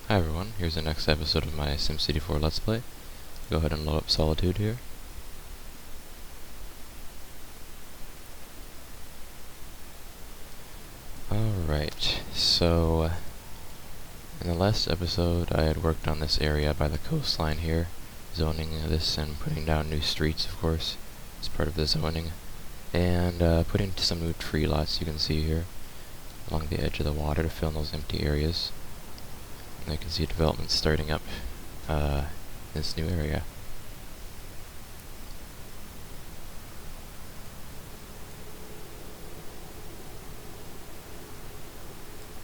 Hi everyone, here's the next episode of my SimCity 4 Let's Play. Go ahead and load up Solitude here. Alright, so in the last episode I had worked on this area by the coastline here, zoning this and putting down new streets, of course, as part of the zoning, and putting some new tree lots you can see here along the edge of the water to fill in those empty areas. And you can see development starting up in this new area.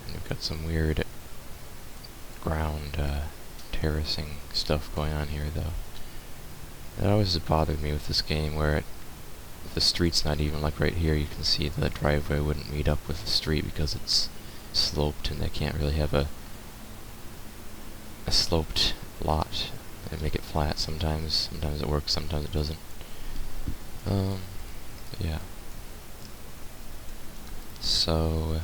And we've got some weird ground terracing stuff going on here, though. That always bothered me with this game, where if the street's not even like right here, you can see the driveway wouldn't meet up with the street because it's sloped, and they can't really have a sloped lot. They make it flat sometimes. Sometimes it works, sometimes it doesn't. Yeah. So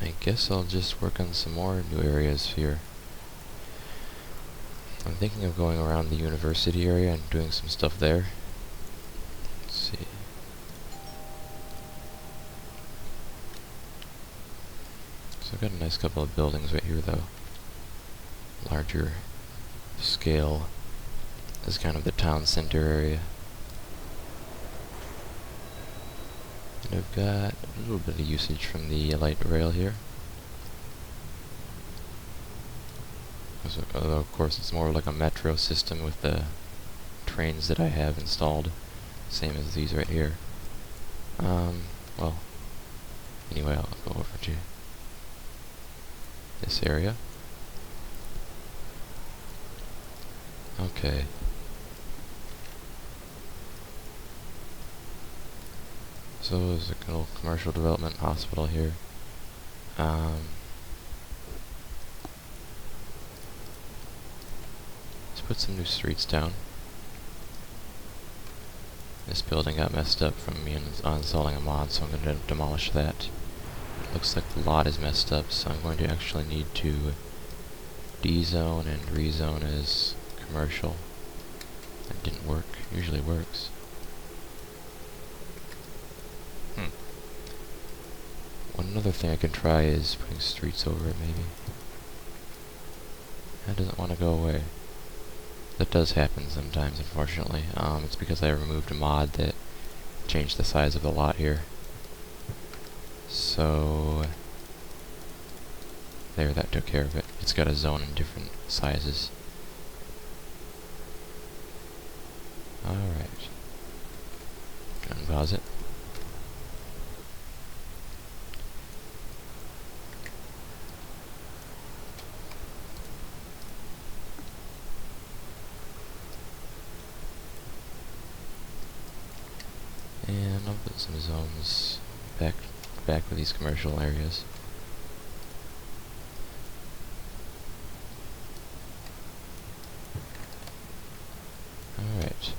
I guess I'll just work on some more new areas here. I'm thinking of going around the university area and doing some stuff there. Let's see. So I've got a nice couple of buildings right here, though. Larger scale is kind of the town center area. And I've got a little bit of usage from the light rail here. Although of course it's more like a metro system with the trains that I have installed, same as these right here. Well, anyway, I'll go over to this area. Okay. So there's a little commercial development hospital here. Let's put some new streets down. This building got messed up from me installing a mod, so I'm going to demolish that. It looks like the lot is messed up, so I'm going to actually need to D-zone and rezone as commercial. That didn't work. Usually works. One other thing I can try is putting streets over it, maybe. That doesn't want to go away. That does happen sometimes, unfortunately. It's because I removed a mod that changed the size of the lot here. So there, that took care of it. It's got a zone in different sizes. Alright. Unpause it. And I'll put some zones back with these commercial areas. Alright.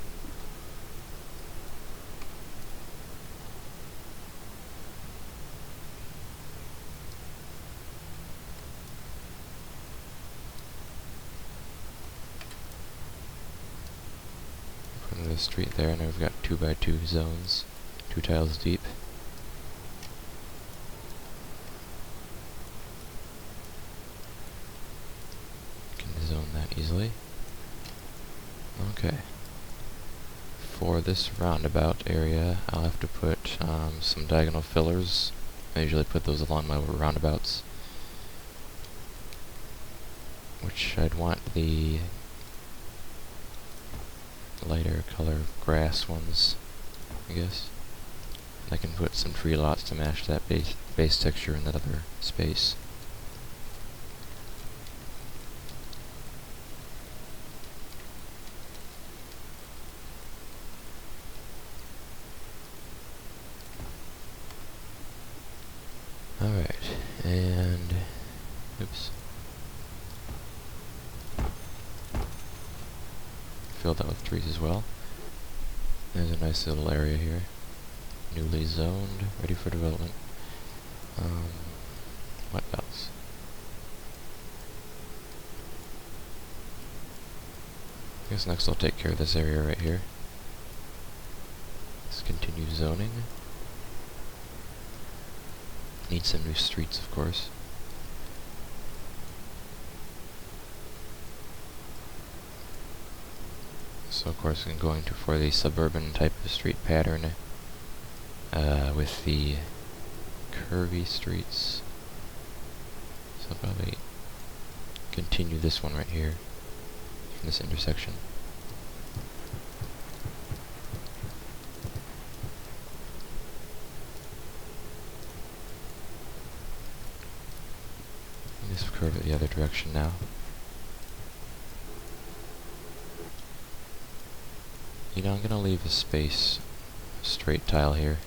Put another street there, and we've got 2x2 zones, 2 tiles deep. Can zone that easily. Okay. For this roundabout area, I'll have to put some diagonal fillers. I usually put those along my roundabouts, which I'd want the lighter color grass ones, I guess. I can put some tree lots to match that base texture in that other space. Alright, and oops. Fill that with trees as well. There's a nice little area here. Newly zoned, ready for development. Um, what else? I guess next I'll take care of this area right here. Let's continue zoning. Need some new streets, of course. So of course I'm going for the suburban type of street pattern with the curvy streets. So I'll probably continue this one right here from this intersection. Just curve it the other direction now. You know, I'm gonna leave a space, straight tile here,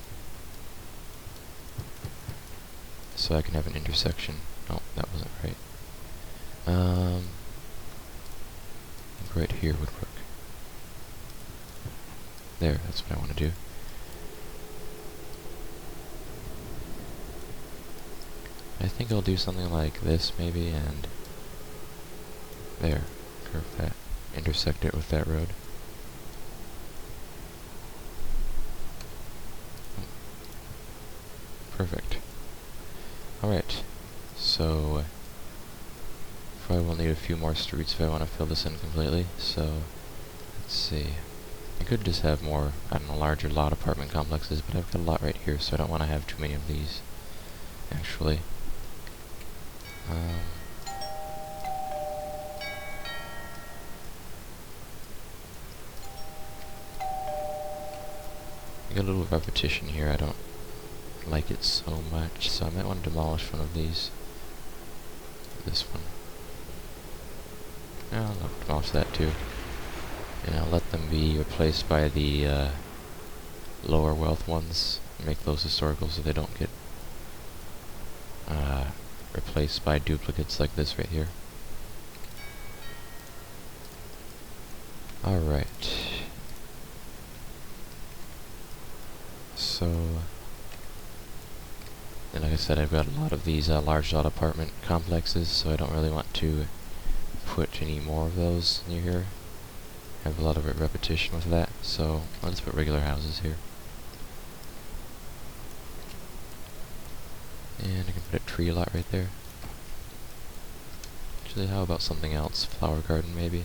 so I can have an intersection. Oh, that wasn't right. I think right here would work. There, that's what I want to do. I think I'll do something like this, maybe, and there, curve that, intersect it with that road. Perfect. Alright, so probably will need a few more streets if I want to fill this in completely, so let's see. I could just have more, I don't know, larger lot apartment complexes, but I've got a lot right here, so I don't want to have too many of these, actually. I got a little repetition here, I don't like it so much, so I might want to demolish one of these. This one. Yeah, I'll demolish that too. And I'll let them be replaced by the lower wealth ones, and make those historical so they don't get replaced by duplicates like this right here. Alright. So, and like I said, I've got a lot of these large lot apartment complexes, so I don't really want to put any more of those near here. I have a lot of repetition with that, so I'll just put regular houses here. And I can put a tree lot right there. Actually, how about something else? Flower garden, maybe?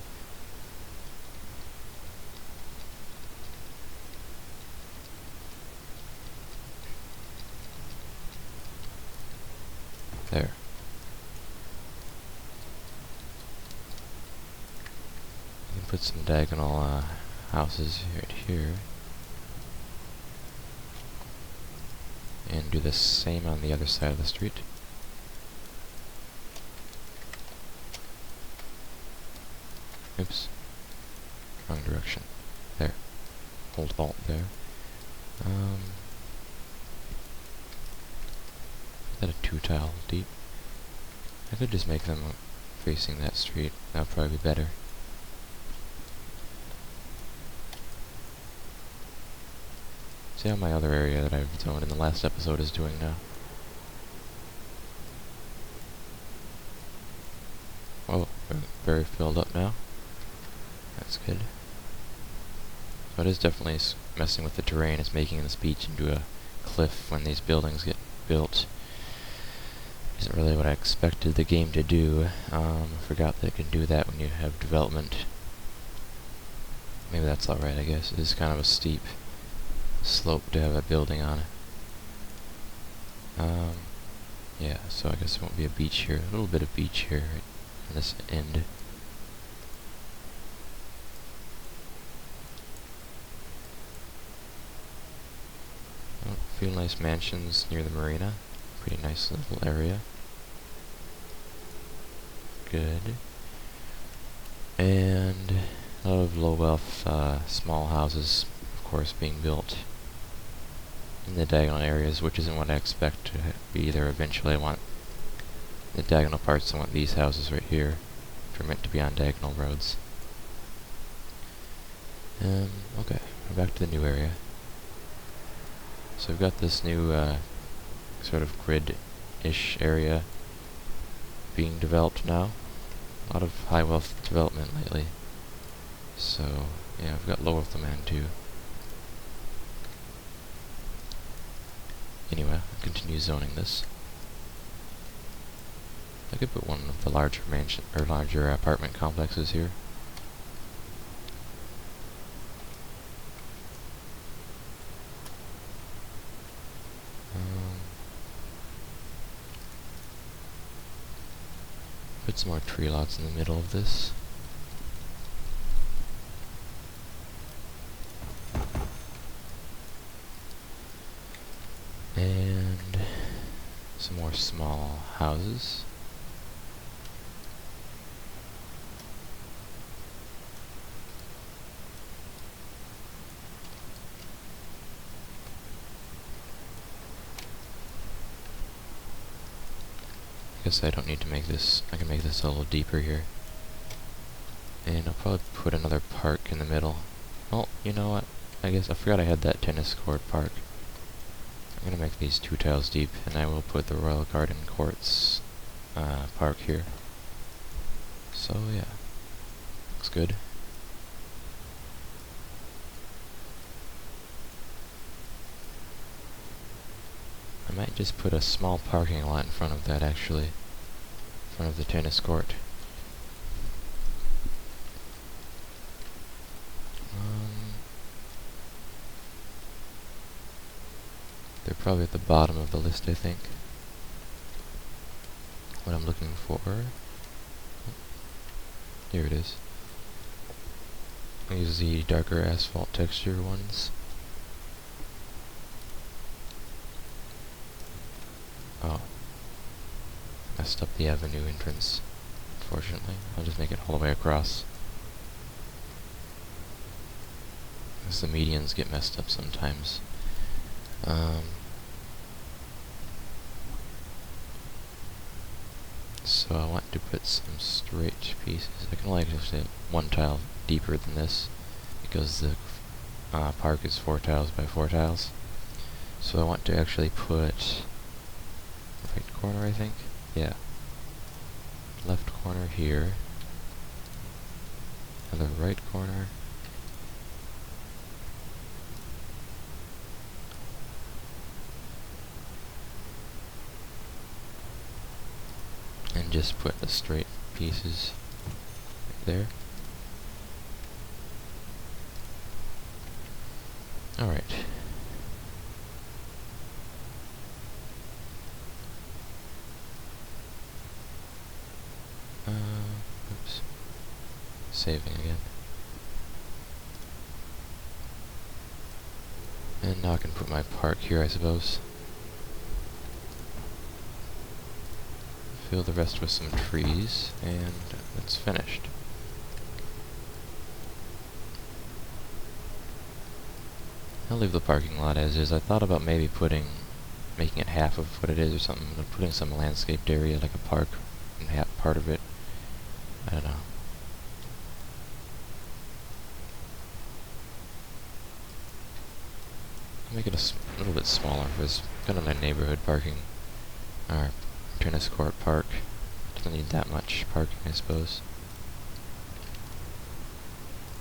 There. You can put some diagonal houses right here. And do the same on the other side of the street. Oops. Wrong direction. There. Hold Alt there. Is that a 2-tile deep? I could just make them facing that street. That would probably be better. See how my other area that I've zoned in the last episode is doing now? Oh, very filled up now. That's good. So it is definitely messing with the terrain. It's making this beach into a cliff when these buildings get built. Isn't really what I expected the game to do. I forgot that it can do that when you have development. Maybe that's alright, I guess. It is kind of a steep slope to have a building on it. Yeah, so I guess there won't be a beach here. A little bit of beach here right on this end. Oh, a few nice mansions near the marina. Pretty nice little area. Good. And a lot of low wealth, small houses, of course, being built in the diagonal areas, which isn't what I expect to be there eventually. I want the diagonal parts, I want these houses right here, which are meant to be on diagonal roads. Okay, we're back to the new area. So we've got this new sort of grid apartment-ish area being developed now. A lot of high wealth development lately. So, yeah, I've got low wealth demand too. Anyway, I'll continue zoning this. I could put one of the larger mansion or larger apartment complexes here. Put some more tree lots in the middle of this. And some more small houses. Guess I don't need to make this, I can make this a little deeper here. And I'll probably put another park in the middle. Oh, you know what? I guess I forgot I had that tennis court park. I'm gonna make these 2 tiles deep, and I will put the Royal Garden Courts park here. So yeah, looks good. I might just put a small parking lot in front of that, actually. In front of the tennis court. They're probably at the bottom of the list, I think. What I'm looking for... Here it is. I use the darker asphalt texture ones. Oh. Messed up the avenue entrance, unfortunately. I'll just make it all the way across. Because the medians get messed up sometimes. So I want to put some straight pieces. I can only just get 1 tile deeper than this, because the park is 4 tiles by 4 tiles. So I want to actually put... right corner, I think? Yeah. Left corner here. And the right corner. And just put the straight pieces right there. Alright. Oops. Saving again. And now I can put my park here, I suppose. Fill the rest with some trees, and it's finished. I'll leave the parking lot as is. I thought about maybe making it half of what it is or something, but putting some landscaped area like a park in half part of it. I don't know. I'll make it a little bit smaller for this kind of a neighborhood parking, or tennis court park. Doesn't need that much parking, I suppose.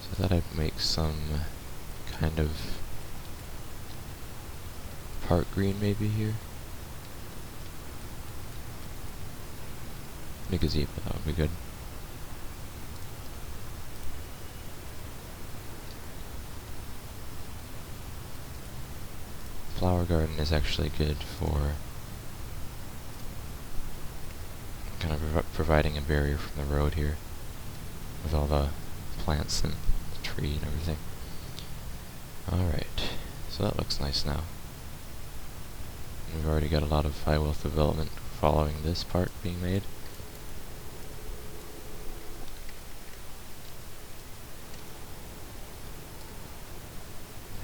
So I thought I'd make some kind of park green maybe here. A gazebo, that would be good. Flower garden is actually good for kind of providing a barrier from the road here with all the plants and the tree and everything. Alright, so that looks nice now. And we've already got a lot of high wealth development following this part being made.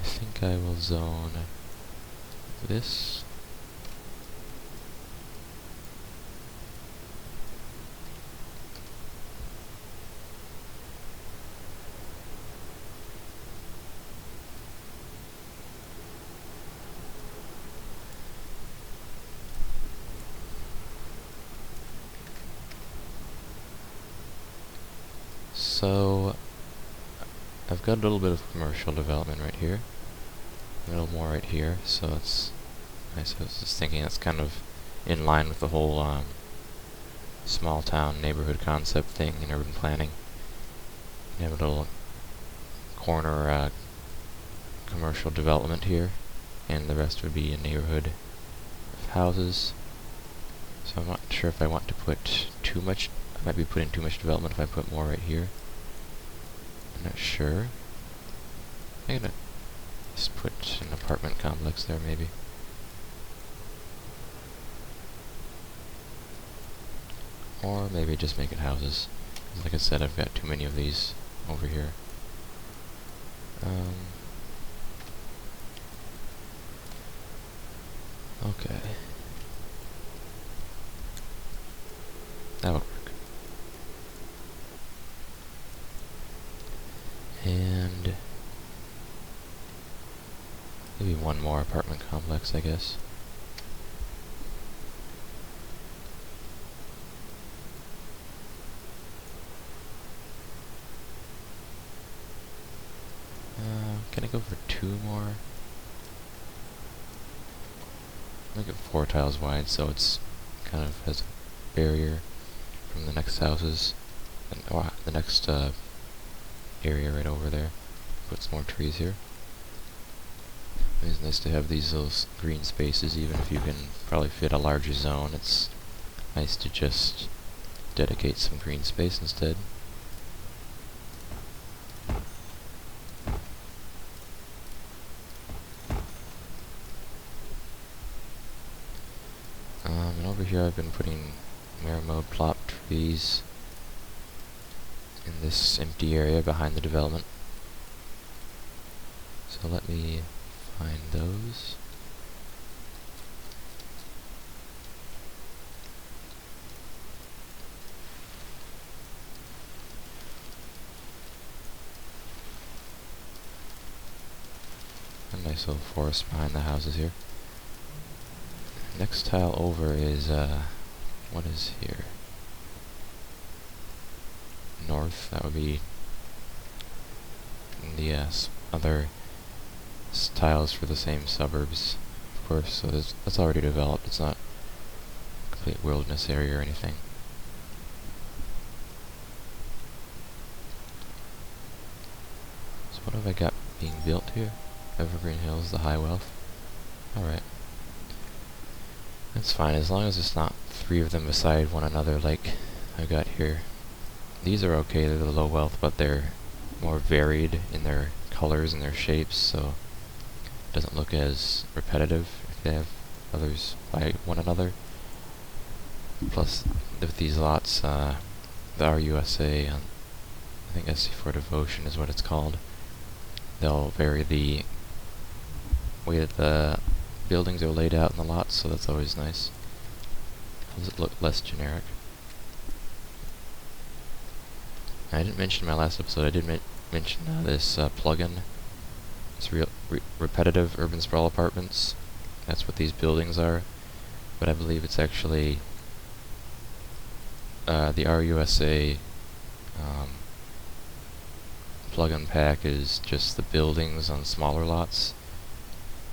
I think I will zone this. So I've got a little bit of commercial development right here, a little more right here, so it's nice. I was just thinking that's kind of in line with the whole small town neighborhood concept thing in urban planning. You have a little corner commercial development here, and the rest would be a neighborhood of houses. So I'm not sure if I want to put too much. I might be putting too much development if I put more right here. I'm not sure. I'm gonna just put an apartment complex there, maybe. Or maybe just make it houses. Like I said, I've got too many of these over here. Okay. That would work. And maybe one more apartment complex, I guess. Can I go for 2 more? Make it 4 tiles wide, so it's kind of has a barrier from the next houses, and the next area right over there. Put some more trees here. It's nice to have these little green spaces, even if you can probably fit a larger zone. It's nice to just dedicate some green space instead. And over here I've been putting mirror mode plop trees in this empty area behind the development. So let me find those. A nice little forest behind the houses here. Next tile over is, what is here? North, that would be the other tiles for the same suburbs, of course, so that's already developed. It's not a complete wilderness area or anything. So what have I got being built here? Evergreen Hills, the High Wealth. Alright. That's fine, as long as it's not 3 of them beside one another like I've got here. These are okay, they're the low wealth, but they're more varied in their colors and their shapes, so it doesn't look as repetitive if they have others by one another. Plus, with these lots, the RUSA, I think SC4 Devotion is what it's called, they'll vary the way that the buildings are laid out in the lots, so that's always nice. Helps it look less generic. I didn't mention in my last episode, I did mention this plugin. It's repetitive urban sprawl apartments. That's what these buildings are. But I believe it's actually the RUSA plugin pack is just the buildings on smaller lots.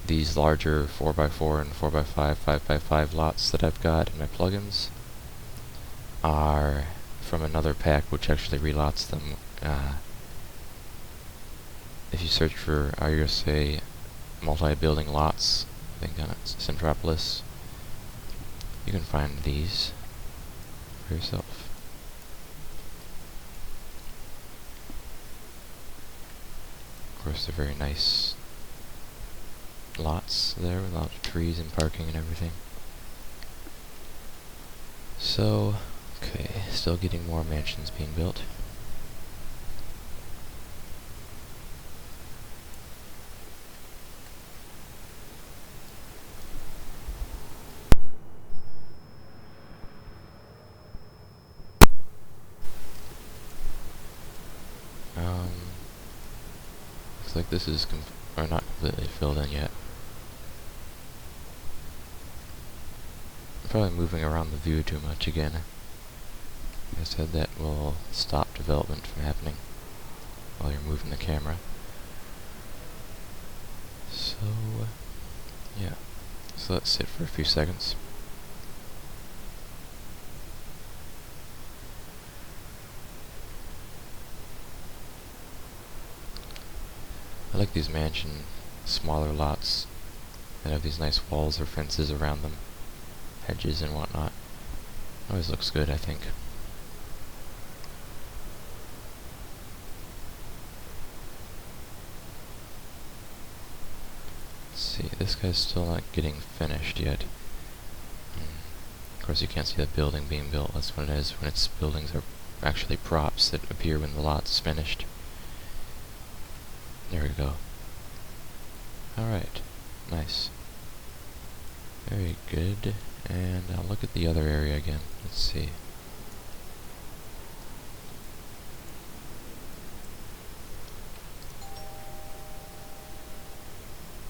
These larger 4x4 and 4x5, 5x5 lots that I've got in my plugins are from another pack which actually relots them. If you search for RUSA multi-building lots, I think on Centropolis, you can find these for yourself. Of course, they're very nice lots there with lots of trees and parking and everything. So, okay, still getting more mansions being built. Looks like this is not completely filled in yet. I'm probably moving around the view too much again. Like I said, that will stop development from happening. while you're moving the camera. So, yeah. So let's sit for a few seconds. I like these mansion smaller lots that have these nice walls or fences around them, hedges and whatnot. Always looks good, I think. Let's see, this guy's still not getting finished yet. Of course you can't see the building being built, that's what it is, when its buildings are actually props that appear when the lot's finished. There we go. Alright, nice. Very good, and I'll look at the other area again, let's see.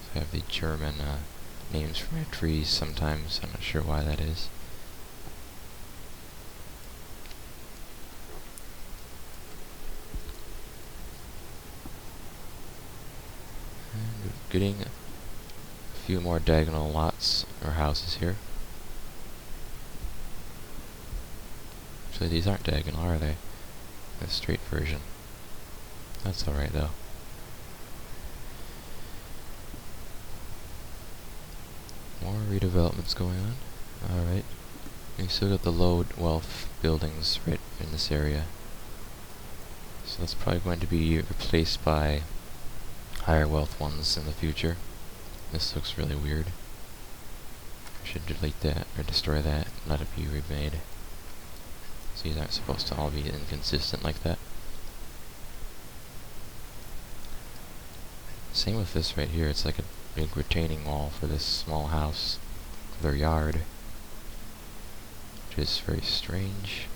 So I have the German names for my trees sometimes, I'm not sure why that is. And we're getting a few more diagonal lots or houses here. Actually, these aren't diagonal, are they? The straight version. That's alright though. More redevelopments going on. Alright. We still got the low wealth buildings right in this area. So that's probably going to be replaced by higher wealth ones in the future. This looks really weird. I should delete that, or destroy that, and let it be remade. So these aren't supposed to all be inconsistent like that. Same with this right here, it's like a big retaining wall for this small house, their yard, which is very strange.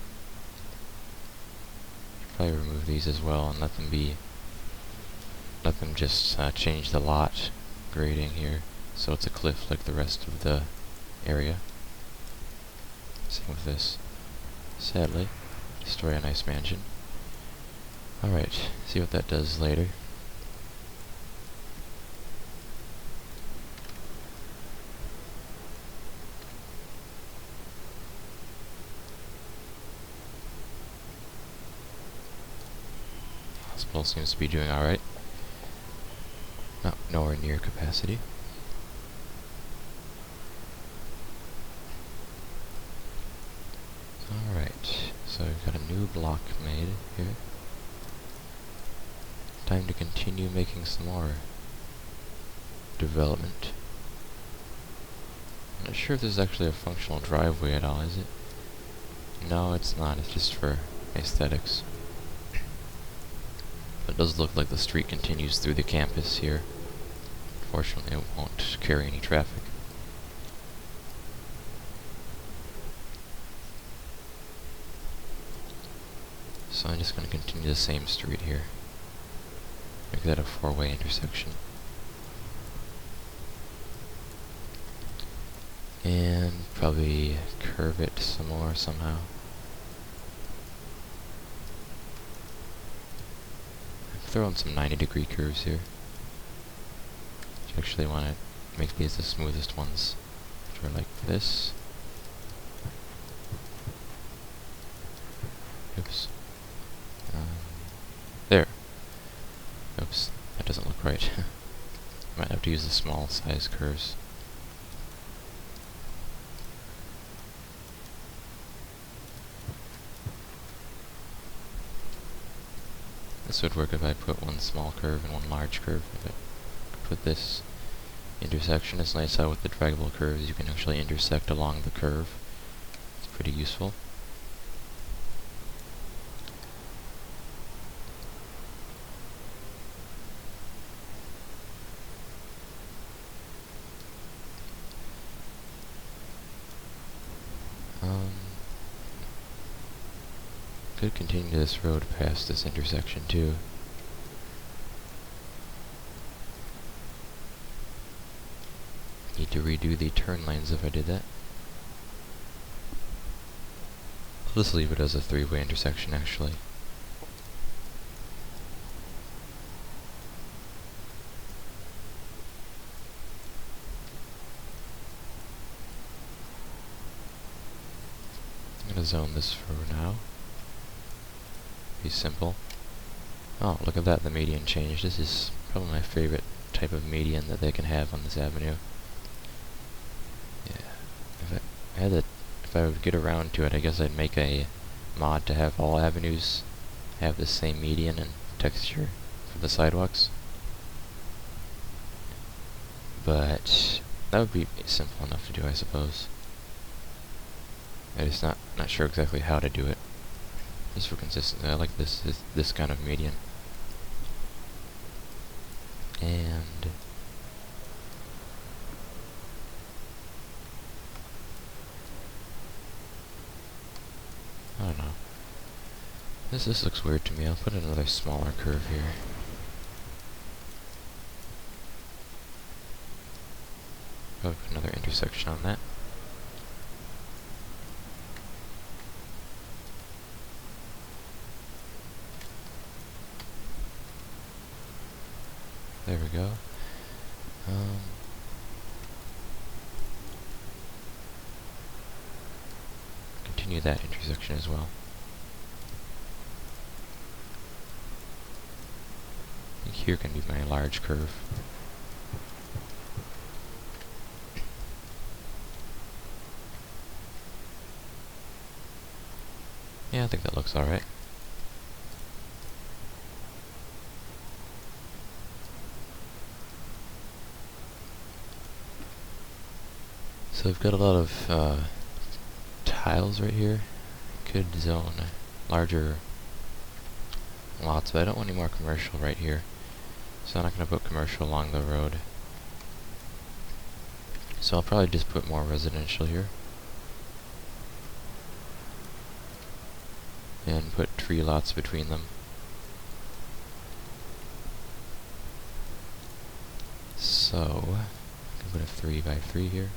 Should probably remove these as well and let them just change the lot grading here, so it's a cliff like the rest of the area. Same with this. Sadly, destroy a nice mansion. Alright, see what that does later. Hospital seems to be doing alright. Nowhere near capacity. Alright, so we've got a new block made here. Time to continue making some more development. I'm not sure if this is actually a functional driveway at all, is it? No, it's not, it's just for aesthetics. But it does look like the street continues through the campus here. Fortunately, it won't carry any traffic. So I'm just going to continue the same street here. Make that a four-way intersection. And probably curve it some more somehow. Throw in some 90-degree curves here. You actually want to make these the smoothest ones, which are like this. Oops. There. Oops, that doesn't look right. Might have to use the small size curves. This would work if I put one small curve and one large curve. If I put this intersection, it's nice how with the draggable curves you can actually intersect along the curve. It's pretty useful. Could continue this road past this intersection too. Need to redo the turn lanes if I did that. I'll just leave it as a three-way intersection actually. I'm gonna zone this for now. Be simple. Oh, look at that, the median changed. This is probably my favorite type of median that they can have on this avenue. Yeah, if I would get around to it, I guess I'd make a mod to have all avenues have the same median and texture for the sidewalks. But that would be simple enough to do, I suppose. I'm just not sure exactly how to do it. Just for consistency, I like this kind of median. And I don't know. This looks weird to me. I'll put another smaller curve here. Probably put another intersection on that. There we go. Continue that intersection as well. I think here can be my large curve. Yeah, I think that looks alright. So I've got a lot of tiles right here. Could zone larger lots, but I don't want any more commercial right here. So I'm not going to put commercial along the road. So I'll probably just put more residential here. And put tree lots between them. So I can put a 3x3 here.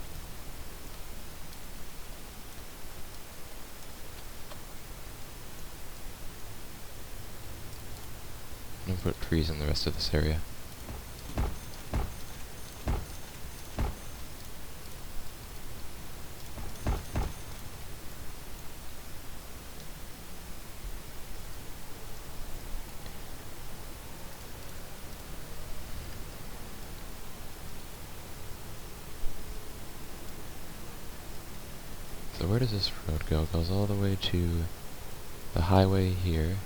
And put trees in the rest of this area. So where does this road go? It goes all the way to the highway here,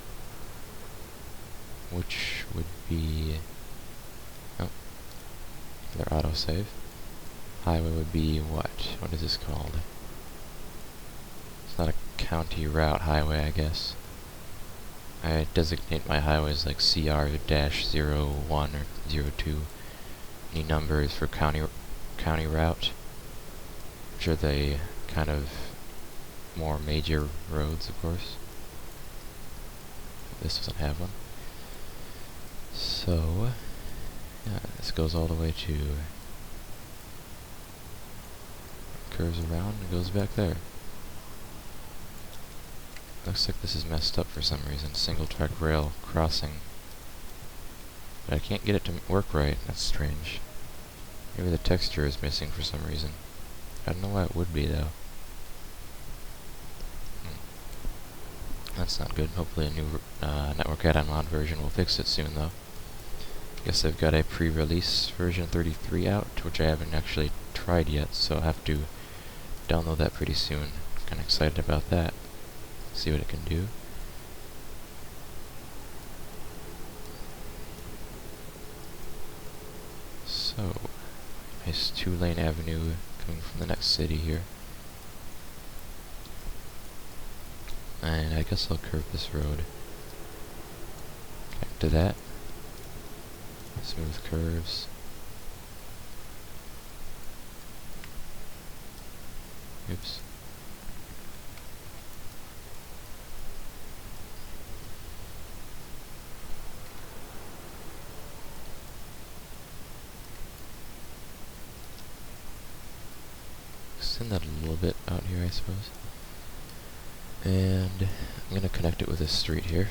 which would be, oh, their autosave. Highway would be what? What is this called? It's not a county route highway, I guess. I designate my highways like CR-01 or 02. Any numbers for county route, which are the kind of more major roads, of course. This doesn't have one. So, yeah, this goes all the way to, curves around and goes back there. Looks like this is messed up for some reason. Single track rail crossing. But I can't get it to work right. That's strange. Maybe the texture is missing for some reason. I don't know why it would be, though. That's not good. Hopefully a new network add-on mod version will fix it soon, though. Guess I've got a pre-release version 33 out, which I haven't actually tried yet, so I'll have to download that pretty soon. Kinda excited about that. See what it can do. So, nice 2-lane avenue coming from the next city here. And I guess I'll curve this road back to that. Smooth curves. Oops. Extend that a little bit out here, I suppose. And I'm going to connect it with this street here.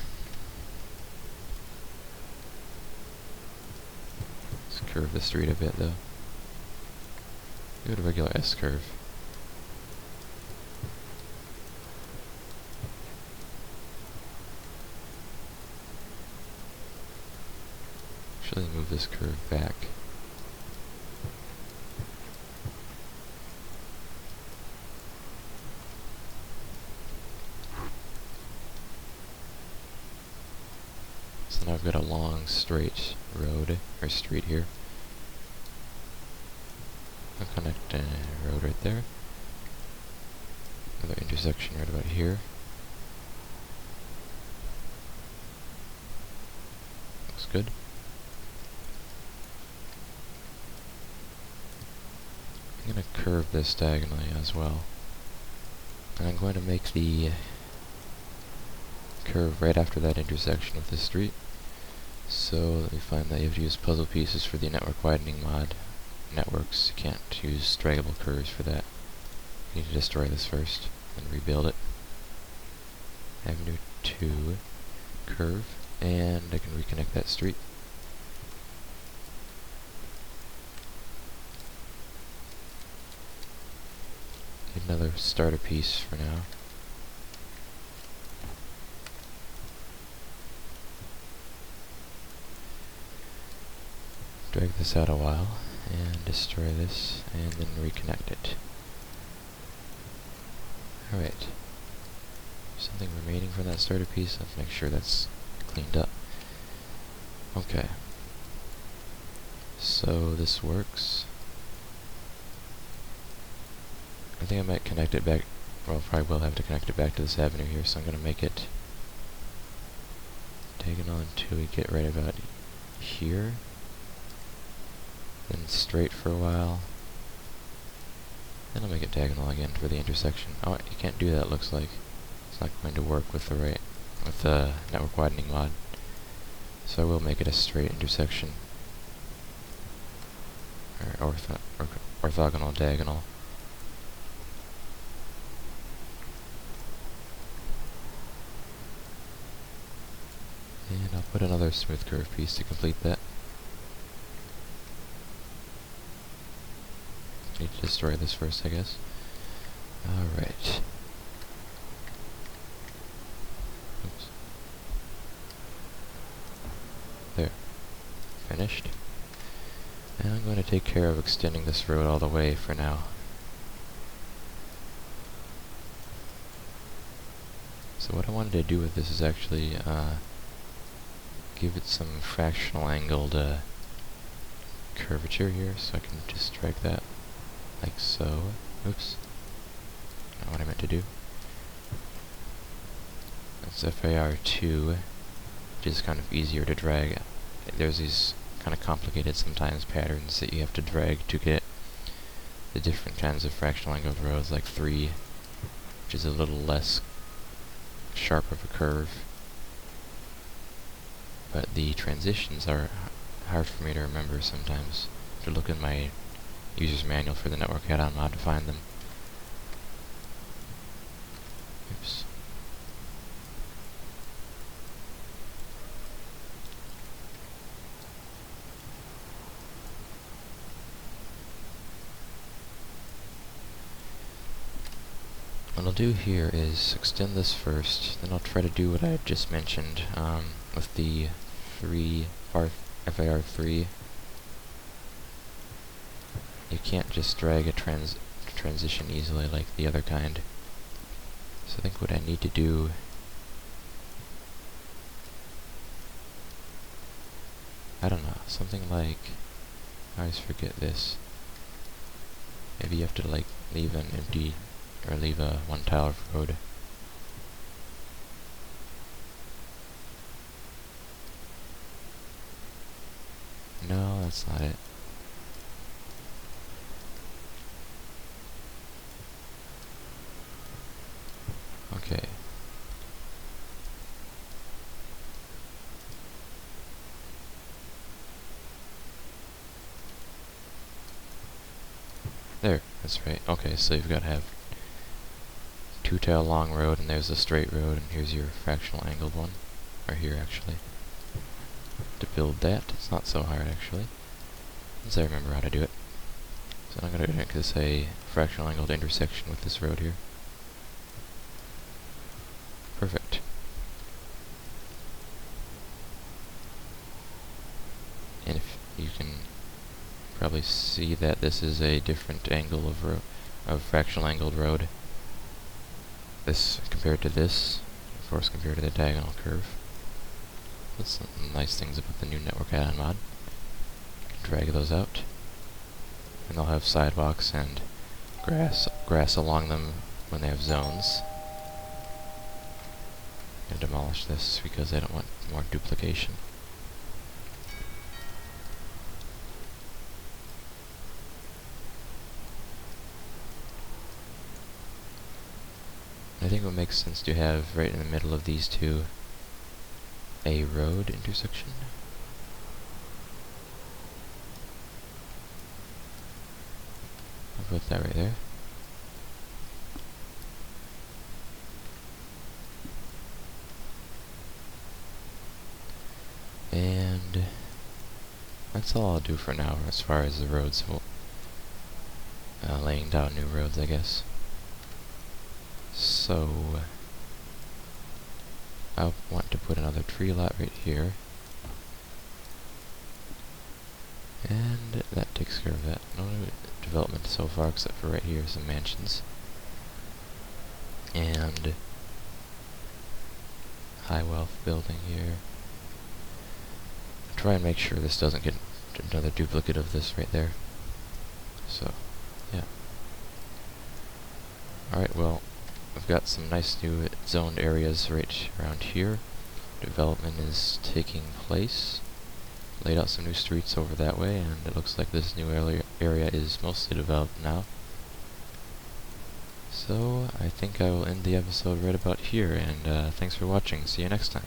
Let's curve the street a bit, though. Give it a regular S-curve. actually move this curve back. So now I've got a long straight road, or street here. I'll connect a road right there. Another intersection right about here. Looks good. I'm going to curve this diagonally as well. And I'm going to make the curve right after that intersection with this street. So let me find that you have to use puzzle pieces for the network widening mod. Networks, you can't use draggable curves for that. You need to destroy this first, then rebuild it. Avenue 2, curve, and I can reconnect that street. Need another starter piece for now. Drag this out a while, and destroy this, and then reconnect it. Alright. Something remaining from that starter piece, let's make sure that's cleaned up. Okay. So this works. I think I might connect it back, well, probably will have to connect it back to this avenue here, so I'm going to make it diagonal until we get right about here. Then straight for a while. Then I'll make it diagonal again for the intersection. Oh, you can't do that, it looks like. It's not going to work with the network widening mod. So I will make it a straight intersection. Or orthogonal diagonal. And I'll put another smooth curve piece to complete that. Need to destroy this first, I guess. Alright. Oops. There. Finished. And I'm going to take care of extending this road all the way for now. So what I wanted to do with this is actually give it some fractional angled curvature here, so I can just drag that like so. Oops. Not what I meant to do. That's FAR2, which is kind of easier to drag. There's these kind of complicated sometimes patterns that you have to drag to get the different kinds of fractional angled roads, like 3, which is a little less sharp of a curve. But the transitions are hard for me to remember sometimes. I have to look in my user's manual for the network add-on mod to find them. Oops. What I'll do here is extend this first, then I'll try to do what I just mentioned with the FAR3. You can't just drag a transition easily like the other kind. So I think what I need to do I don't know, something like, I always forget this. Maybe you have to like leave an empty, or leave a one tile road. No, that's not it. Okay. There, that's right. Okay, so you've got to have 2 tile long road, and there's a straight road, and here's your fractional angled one. Or here, actually. To build that, it's not so hard, actually. Once I remember how to do it. So I'm going to make this a fractional angled intersection with this road here. Perfect. see that this is a different angle of fractional angled road. This compared to this, of course, compared to the diagonal curve. That's some nice things about the new network add-on mod. Drag those out, and they'll have sidewalks and grass along them when they have zones. I'm gonna demolish this because I don't want more duplication. I think it makes sense to have right in the middle of these two a road intersection. I'll put that right there. And that's all I'll do for now as far as the roads, laying down new roads, I guess. So, I want to put another tree lot right here. And that takes care of that. No new development so far except for right here, some mansions. And high wealth building here. Try and make sure this doesn't get another duplicate of this right there. So, yeah. Alright, well, I've got some nice new zoned areas right around here. Development is taking place. Laid out some new streets over that way, and it looks like this new area is mostly developed now. So, I think I will end the episode right about here, and thanks for watching. See you next time.